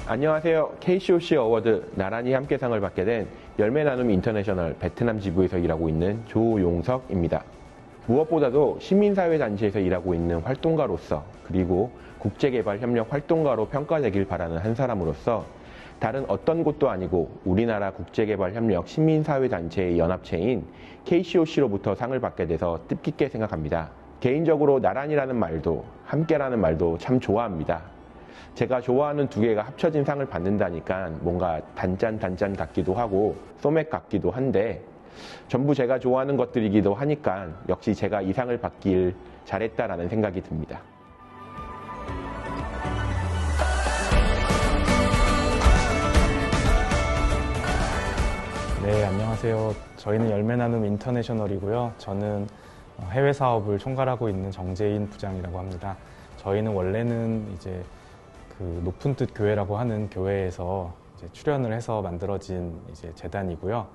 안녕하세요. KCOC 어워드 나란히 함께상을 받게 된 열매 나눔 인터내셔널 베트남 지부에서 일하고 있는 조용석입니다. 무엇보다도 시민사회단체에서 일하고 있는 활동가로서 그리고 국제개발협력 활동가로 평가되길 바라는 한 사람으로서 다른 어떤 곳도 아니고 우리나라 국제개발협력 시민사회단체의 연합체인 KCOC로부터 상을 받게 돼서 뜻깊게 생각합니다. 개인적으로 나란히라는 말도 함께라는 말도 참 좋아합니다. 제가 좋아하는 두 개가 합쳐진 상을 받는다니까 뭔가 단짠 같기도 하고 소맥 같기도 한데 전부 제가 좋아하는 것들이기도 하니까 역시 제가 이 상을 받길 잘했다라는 생각이 듭니다. 네, 안녕하세요. 저희는 열매 나눔 인터내셔널이고요. 저는 해외 사업을 총괄하고 있는 정재인 부장이라고 합니다. 저희는 원래는 이제 그 높은 뜻 교회라고 하는 교회에서 이제 출연을 해서 만들어진 이제 재단이고요.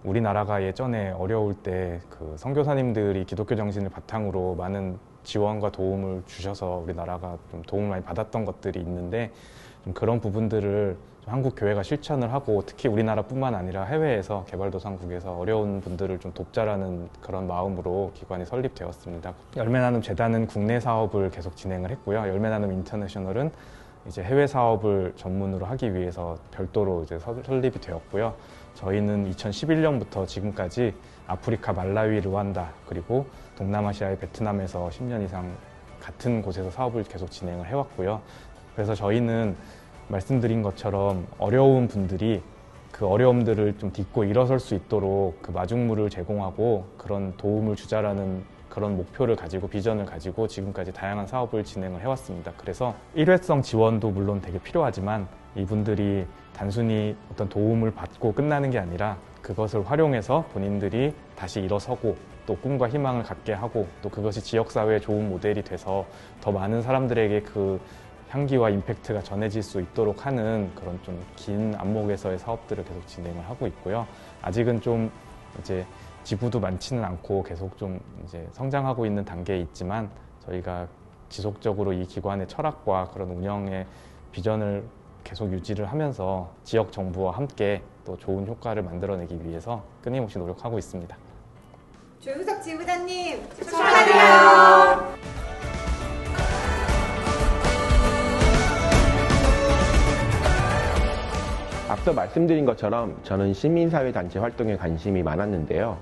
우리나라가 예전에 어려울 때 그 선교사님들이 기독교 정신을 바탕으로 많은 지원과 도움을 주셔서 우리나라가 좀 도움을 많이 받았던 것들이 있는데 좀 그런 부분들을 좀 한국 교회가 실천을 하고 특히 우리나라뿐만 아니라 해외에서 개발도상국에서 어려운 분들을 좀 돕자라는 그런 마음으로 기관이 설립되었습니다. 열매 나눔 재단은 국내 사업을 계속 진행을 했고요. 열매 나눔 인터내셔널은 이제 해외 사업을 전문으로 하기 위해서 별도로 이제 설립이 되었고요. 저희는 2011년부터 지금까지 아프리카 말라위, 르완다 그리고 동남아시아의 베트남에서 10년 이상 같은 곳에서 사업을 계속 진행을 해왔고요. 그래서 저희는 말씀드린 것처럼 어려운 분들이 그 어려움들을 좀 딛고 일어설 수 있도록 그 마중물을 제공하고 그런 도움을 주자라는 그런 목표를 가지고 비전을 가지고 지금까지 다양한 사업을 진행을 해왔습니다. 그래서 일회성 지원도 물론 되게 필요하지만 이분들이 단순히 어떤 도움을 받고 끝나는 게 아니라 그것을 활용해서 본인들이 다시 일어서고 또 꿈과 희망을 갖게 하고 또 그것이 지역사회의 좋은 모델이 돼서 더 많은 사람들에게 그 향기와 임팩트가 전해질 수 있도록 하는 그런 좀 긴 안목에서의 사업들을 계속 진행을 하고 있고요. 아직은 좀 이제 지부도 많지는 않고 계속 좀 이제 성장하고 있는 단계에 있지만 저희가 지속적으로 이 기관의 철학과 그런 운영의 비전을 계속 유지를 하면서 지역 정부와 함께 또 좋은 효과를 만들어내기 위해서 끊임없이 노력하고 있습니다. 조용석 지부장님 축하드려요. 앞서 말씀드린 것처럼 저는 시민사회단체 활동에 관심이 많았는데요.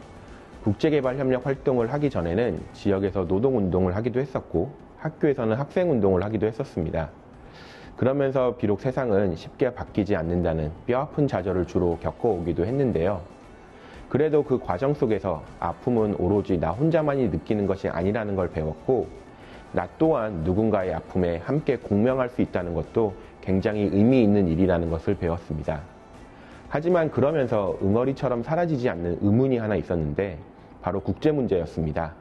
국제개발협력 활동을 하기 전에는 지역에서 노동운동을 하기도 했었고 학교에서는 학생운동을 하기도 했었습니다. 그러면서 비록 세상은 쉽게 바뀌지 않는다는 뼈아픈 좌절을 주로 겪어오기도 했는데요. 그래도 그 과정 속에서 아픔은 오로지 나 혼자만이 느끼는 것이 아니라는 걸 배웠고 나 또한 누군가의 아픔에 함께 공명할 수 있다는 것도 굉장히 의미 있는 일이라는 것을 배웠습니다. 하지만 그러면서 응어리처럼 사라지지 않는 의문이 하나 있었는데 바로 국제 문제였습니다.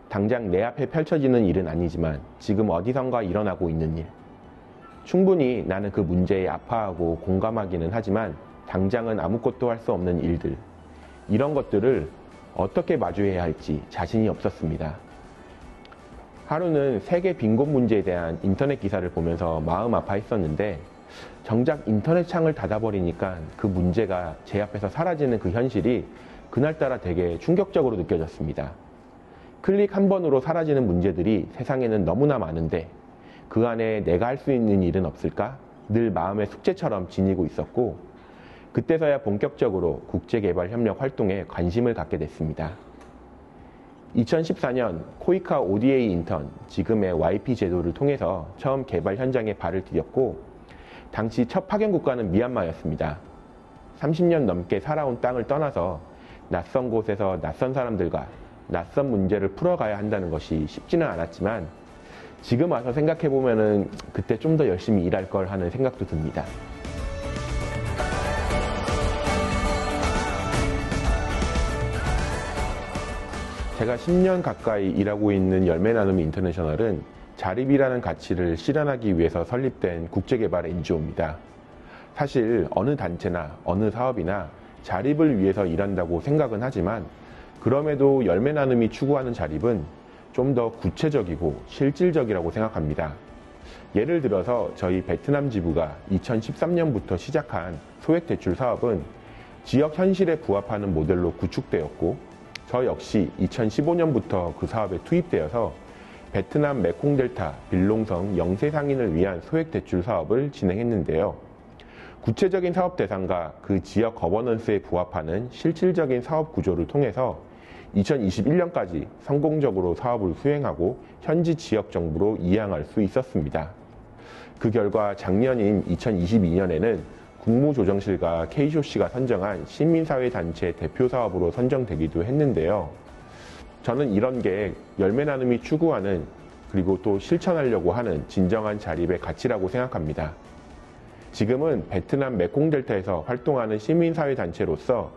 당장 내 앞에 펼쳐지는 일은 아니지만 지금 어디선가 일어나고 있는 일. 충분히 나는 그 문제에 아파하고 공감하기는 하지만 당장은 아무것도 할 수 없는 일들. 이런 것들을 어떻게 마주해야 할지 자신이 없었습니다. 하루는 세계 빈곤 문제에 대한 인터넷 기사를 보면서 마음 아파했었는데 정작 인터넷 창을 닫아버리니까 그 문제가 제 앞에서 사라지는 그 현실이 그날따라 되게 충격적으로 느껴졌습니다. 클릭 한 번으로 사라지는 문제들이 세상에는 너무나 많은데 그 안에 내가 할 수 있는 일은 없을까? 늘 마음의 숙제처럼 지니고 있었고 그때서야 본격적으로 국제개발협력 활동에 관심을 갖게 됐습니다. 2014년 코이카 ODA 인턴, 지금의 YP 제도를 통해서 처음 개발 현장에 발을 디뎠고 당시 첫 파견 국가는 미얀마였습니다. 30년 넘게 살아온 땅을 떠나서 낯선 곳에서 낯선 사람들과 낯선 문제를 풀어가야 한다는 것이 쉽지는 않았지만 지금 와서 생각해보면은 그때 좀 더 열심히 일할 걸 하는 생각도 듭니다. 제가 10년 가까이 일하고 있는 열매 나눔 인터내셔널은 자립이라는 가치를 실현하기 위해서 설립된 국제개발 NGO입니다. 사실 어느 단체나 어느 사업이나 자립을 위해서 일한다고 생각은 하지만 그럼에도 열매 나눔이 추구하는 자립은 좀 더 구체적이고 실질적이라고 생각합니다. 예를 들어서 저희 베트남 지부가 2013년부터 시작한 소액 대출 사업은 지역 현실에 부합하는 모델로 구축되었고, 저 역시 2015년부터 그 사업에 투입되어서 베트남 메콩델타 빌롱성 영세 상인을 위한 소액 대출 사업을 진행했는데요. 구체적인 사업 대상과 그 지역 거버넌스에 부합하는 실질적인 사업 구조를 통해서 2021년까지 성공적으로 사업을 수행하고 현지 지역 정부로 이양할 수 있었습니다. 그 결과 작년인 2022년에는 국무조정실과 K쇼씨가 선정한 시민사회단체 대표 사업으로 선정되기도 했는데요. 저는 이런 게 열매 나눔이 추구하는, 그리고 또 실천하려고 하는 진정한 자립의 가치라고 생각합니다. 지금은 베트남 메콩델타에서 활동하는 시민사회단체로서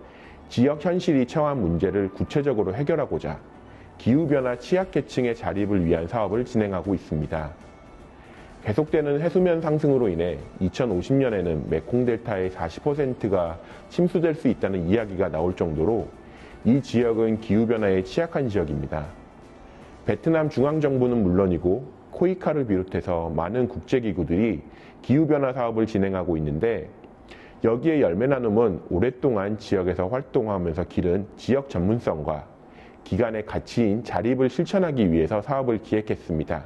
지역 현실이 처한 문제를 구체적으로 해결하고자 기후변화 취약계층의 자립을 위한 사업을 진행하고 있습니다. 계속되는 해수면 상승으로 인해 2050년에는 메콩델타의 40%가 침수될 수 있다는 이야기가 나올 정도로 이 지역은 기후변화에 취약한 지역입니다. 베트남 중앙정부는 물론이고 코이카를 비롯해서 많은 국제기구들이 기후변화 사업을 진행하고 있는데, 여기에 열매 나눔은 오랫동안 지역에서 활동하면서 기른 지역 전문성과 기관의 가치인 자립을 실천하기 위해서 사업을 기획했습니다.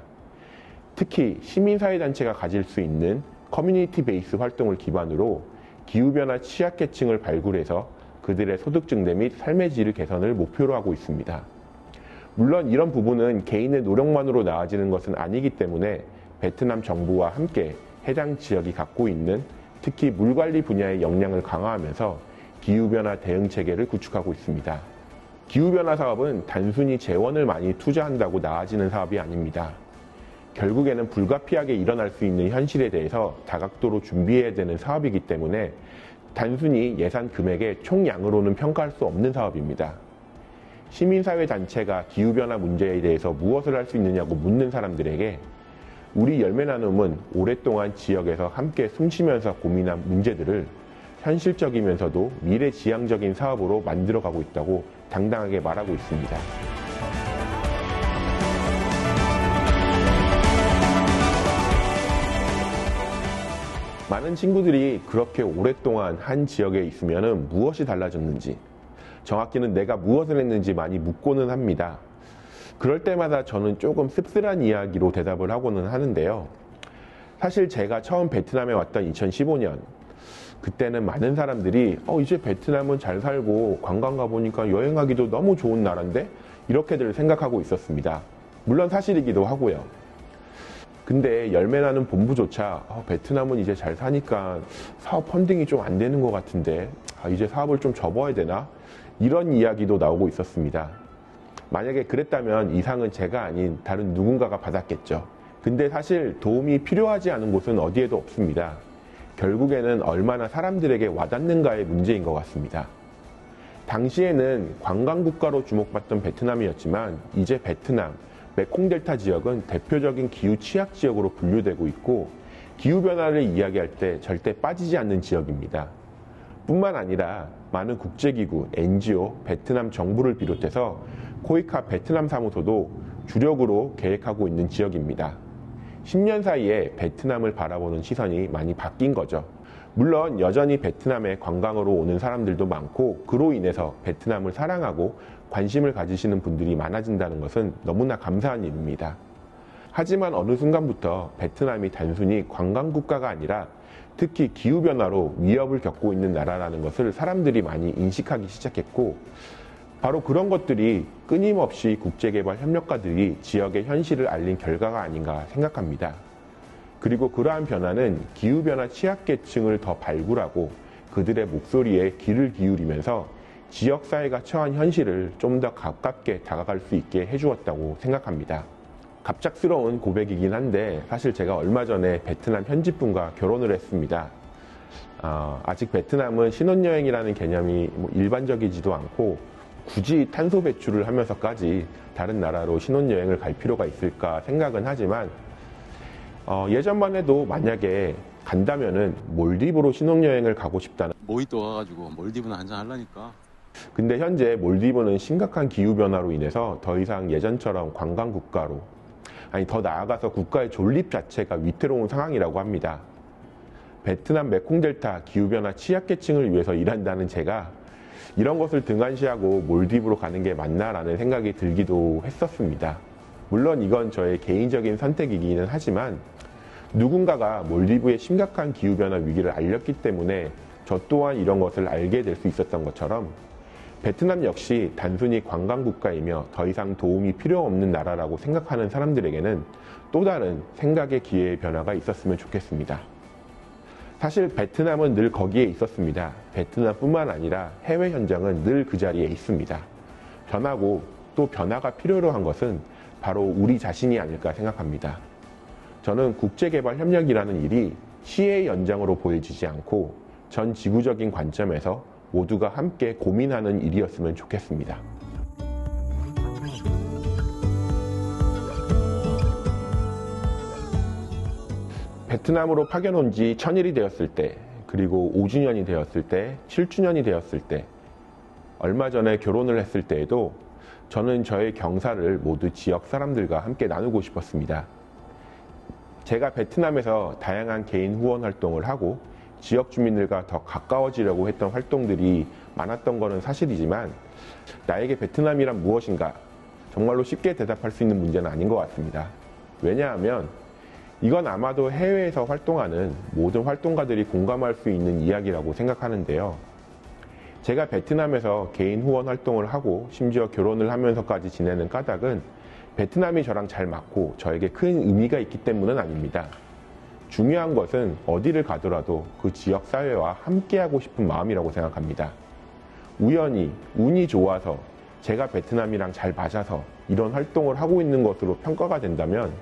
특히 시민사회단체가 가질 수 있는 커뮤니티 베이스 활동을 기반으로 기후변화 취약계층을 발굴해서 그들의 소득 증대 및 삶의 질 개선을 목표로 하고 있습니다. 물론 이런 부분은 개인의 노력만으로 나아지는 것은 아니기 때문에 베트남 정부와 함께 해당 지역이 갖고 있는 특히 물관리 분야의 역량을 강화하면서 기후변화 대응 체계를 구축하고 있습니다. 기후변화 사업은 단순히 재원을 많이 투자한다고 나아지는 사업이 아닙니다. 결국에는 불가피하게 일어날 수 있는 현실에 대해서 다각도로 준비해야 되는 사업이기 때문에 단순히 예산 금액의 총량으로는 평가할 수 없는 사업입니다. 시민사회단체가 기후변화 문제에 대해서 무엇을 할 수 있느냐고 묻는 사람들에게 우리 열매 나눔은 오랫동안 지역에서 함께 숨쉬면서 고민한 문제들을 현실적이면서도 미래지향적인 사업으로 만들어가고 있다고 당당하게 말하고 있습니다. 많은 친구들이 그렇게 오랫동안 한 지역에 있으면 무엇이 달라졌는지, 정확히는 내가 무엇을 했는지 많이 묻고는 합니다. 그럴 때마다 저는 조금 씁쓸한 이야기로 대답을 하고는 하는데요. 사실 제가 처음 베트남에 왔던 2015년, 그때는 많은 사람들이 이제 베트남은 잘 살고 관광 가보니까 여행하기도 너무 좋은 나라인데? 이렇게들 생각하고 있었습니다. 물론 사실이기도 하고요. 근데 열매 나는 본부조차 베트남은 이제 잘 사니까 사업 펀딩이 좀 안 되는 것 같은데 이제 사업을 좀 접어야 되나? 이런 이야기도 나오고 있었습니다. 만약에 그랬다면 이 상은 제가 아닌 다른 누군가가 받았겠죠. 근데 사실 도움이 필요하지 않은 곳은 어디에도 없습니다. 결국에는 얼마나 사람들에게 와닿는가의 문제인 것 같습니다. 당시에는 관광국가로 주목받던 베트남이었지만 이제 베트남, 메콩델타 지역은 대표적인 기후 취약 지역으로 분류되고 있고 기후변화를 이야기할 때 절대 빠지지 않는 지역입니다. 뿐만 아니라 많은 국제기구, NGO, 베트남 정부를 비롯해서 코이카 베트남 사무소도 주력으로 계획하고 있는 지역입니다. 10년 사이에 베트남을 바라보는 시선이 많이 바뀐 거죠. 물론 여전히 베트남에 관광으로 오는 사람들도 많고 그로 인해서 베트남을 사랑하고 관심을 가지시는 분들이 많아진다는 것은 너무나 감사한 일입니다. 하지만 어느 순간부터 베트남이 단순히 관광국가가 아니라 특히 기후변화로 위협을 겪고 있는 나라라는 것을 사람들이 많이 인식하기 시작했고 바로 그런 것들이 끊임없이 국제개발 협력가들이 지역의 현실을 알린 결과가 아닌가 생각합니다. 그리고 그러한 변화는 기후변화 취약계층을 더 발굴하고 그들의 목소리에 귀를 기울이면서 지역사회가 처한 현실을 좀 더 가깝게 다가갈 수 있게 해주었다고 생각합니다. 갑작스러운 고백이긴 한데 사실 제가 얼마 전에 베트남 현지분과 결혼을 했습니다. 아직 베트남은 신혼여행이라는 개념이 일반적이지도 않고 굳이 탄소 배출을 하면서까지 다른 나라로 신혼여행을 갈 필요가 있을까 생각은 하지만 예전만 해도 만약에 간다면은 몰디브로 신혼여행을 가고 싶다는 모히또 와가지고 몰디브나 한잔 하려니까. 근데 현재 몰디브는 심각한 기후변화로 인해서 더 이상 예전처럼 관광국가로 아니 더 나아가서 국가의 존립 자체가 위태로운 상황이라고 합니다. 베트남 메콩델타 기후변화 취약계층을 위해서 일한다는 제가 이런 것을 등한시하고 몰디브로 가는 게 맞나라는 생각이 들기도 했었습니다. 물론 이건 저의 개인적인 선택이기는 하지만 누군가가 몰디브의 심각한 기후변화 위기를 알렸기 때문에 저 또한 이런 것을 알게 될 수 있었던 것처럼 베트남 역시 단순히 관광국가이며 더 이상 도움이 필요 없는 나라라고 생각하는 사람들에게는 또 다른 생각의 기회의 변화가 있었으면 좋겠습니다. 사실 베트남은 늘 거기에 있었습니다. 베트남뿐만 아니라 해외 현장은 늘 그 자리에 있습니다. 변하고 또 변화가 필요로 한 것은 바로 우리 자신이 아닐까 생각합니다. 저는 국제개발협력이라는 일이 시의 연장으로 보여지지 않고 전 지구적인 관점에서 모두가 함께 고민하는 일이었으면 좋겠습니다. 베트남으로 파견 온 지 1000일이 되었을 때, 그리고 5주년이 되었을 때, 7주년이 되었을 때, 얼마 전에 결혼을 했을 때에도 저는 저의 경사를 모두 지역 사람들과 함께 나누고 싶었습니다. 제가 베트남에서 다양한 개인 후원 활동을 하고 지역 주민들과 더 가까워지려고 했던 활동들이 많았던 것은 사실이지만 나에게 베트남이란 무엇인가 정말로 쉽게 대답할 수 있는 문제는 아닌 것 같습니다. 왜냐하면 이건 아마도 해외에서 활동하는 모든 활동가들이 공감할 수 있는 이야기라고 생각하는데요. 제가 베트남에서 개인 후원 활동을 하고 심지어 결혼을 하면서까지 지내는 까닭은 베트남이 저랑 잘 맞고 저에게 큰 의미가 있기 때문은 아닙니다. 중요한 것은 어디를 가더라도 그 지역 사회와 함께하고 싶은 마음이라고 생각합니다. 우연히 운이 좋아서 제가 베트남이랑 잘 맞아서 이런 활동을 하고 있는 것으로 평가가 된다면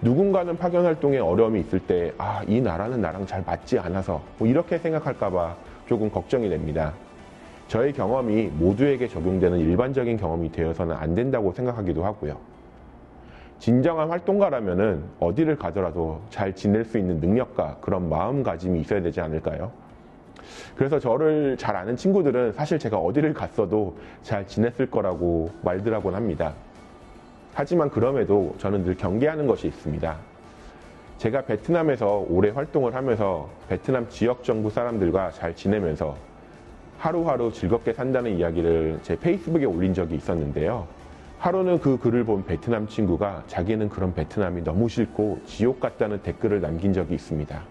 누군가는 파견 활동에 어려움이 있을 때 이 나라는 나랑 잘 맞지 않아서 이렇게 생각할까봐 조금 걱정이 됩니다. 저의 경험이 모두에게 적용되는 일반적인 경험이 되어서는 안 된다고 생각하기도 하고요. 진정한 활동가라면은 어디를 가더라도 잘 지낼 수 있는 능력과 그런 마음가짐이 있어야 되지 않을까요? 그래서 저를 잘 아는 친구들은 사실 제가 어디를 갔어도 잘 지냈을 거라고 말들 하곤 합니다. 하지만 그럼에도 저는 늘 경계하는 것이 있습니다. 제가 베트남에서 오래 활동을 하면서 베트남 지역 정부 사람들과 잘 지내면서 하루하루 즐겁게 산다는 이야기를 제 페이스북에 올린 적이 있었는데요. 하루는 그 글을 본 베트남 친구가 자기는 그런 베트남이 너무 싫고 지옥 같다는 댓글을 남긴 적이 있습니다.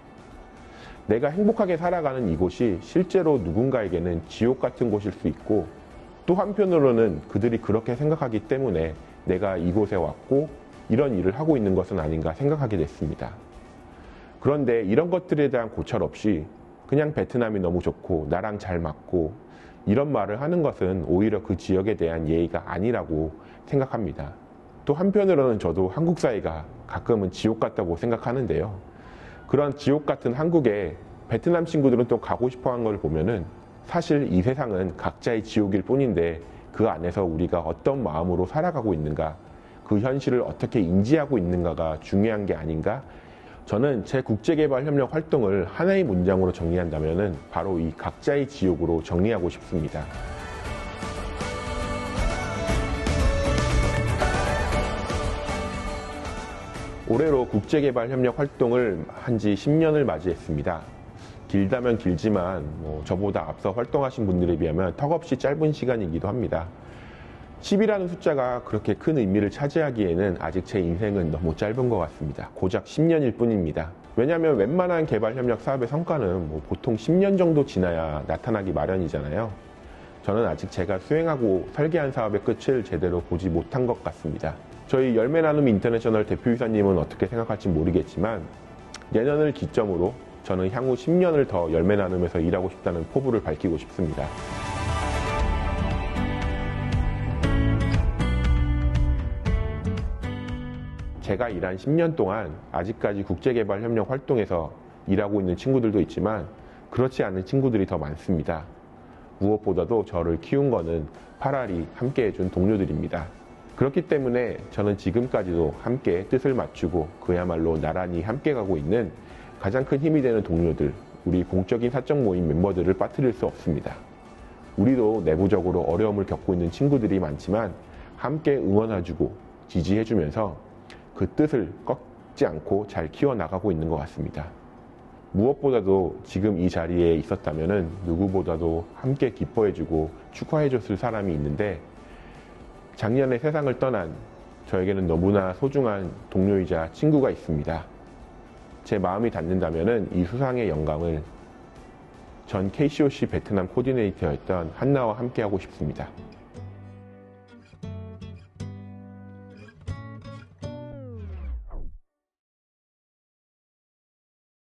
내가 행복하게 살아가는 이곳이 실제로 누군가에게는 지옥 같은 곳일 수 있고 또 한편으로는 그들이 그렇게 생각하기 때문에 내가 이곳에 왔고 이런 일을 하고 있는 것은 아닌가 생각하게 됐습니다. 그런데 이런 것들에 대한 고찰 없이 그냥 베트남이 너무 좋고 나랑 잘 맞고 이런 말을 하는 것은 오히려 그 지역에 대한 예의가 아니라고 생각합니다. 또 한편으로는 저도 한국 사회가 가끔은 지옥 같다고 생각하는데요. 그런 지옥 같은 한국에 베트남 친구들은 또 가고 싶어 하는 걸 보면은 사실 이 세상은 각자의 지옥일 뿐인데 그 안에서 우리가 어떤 마음으로 살아가고 있는가, 그 현실을 어떻게 인지하고 있는가가 중요한 게 아닌가. 저는 제 국제개발협력 활동을 하나의 문장으로 정리한다면은 바로 이 각자의 지옥으로 정리하고 싶습니다. 올해로 국제개발협력 활동을 한 지 10년을 맞이했습니다. 길다면 길지만 저보다 앞서 활동하신 분들에 비하면 턱없이 짧은 시간이기도 합니다. 10이라는 숫자가 그렇게 큰 의미를 차지하기에는 아직 제 인생은 너무 짧은 것 같습니다. 고작 10년일 뿐입니다. 왜냐하면 웬만한 개발협력 사업의 성과는 보통 10년 정도 지나야 나타나기 마련이잖아요. 저는 아직 제가 수행하고 설계한 사업의 끝을 제대로 보지 못한 것 같습니다. 저희 열매 나눔 인터내셔널 대표이사님은 어떻게 생각할지 모르겠지만 내년을 기점으로 저는 향후 10년을 더 열매 나눔에서 일하고 싶다는 포부를 밝히고 싶습니다. 제가 일한 10년 동안 아직까지 국제개발협력 활동에서 일하고 있는 친구들도 있지만 그렇지 않은 친구들이 더 많습니다. 무엇보다도 저를 키운 거는 파랄이 함께 해준 동료들입니다. 그렇기 때문에 저는 지금까지도 함께 뜻을 맞추고 그야말로 나란히 함께 가고 있는 가장 큰 힘이 되는 동료들, 우리 공적인 사적 모임 멤버들을 빠뜨릴 수 없습니다. 우리도 내부적으로 어려움을 겪고 있는 친구들이 많지만 함께 응원해주고 지지해주면서 그 뜻을 꺾지 않고 잘 키워나가고 있는 것 같습니다. 무엇보다도 지금 이 자리에 있었다면 누구보다도 함께 기뻐해주고 축하해줬을 사람이 있는데 작년에 세상을 떠난 저에게는 너무나 소중한 동료이자 친구가 있습니다. 제 마음이 닿는다면 이 수상의 영광을 전 KCOC 베트남 코디네이터였던 한나와 함께하고 싶습니다.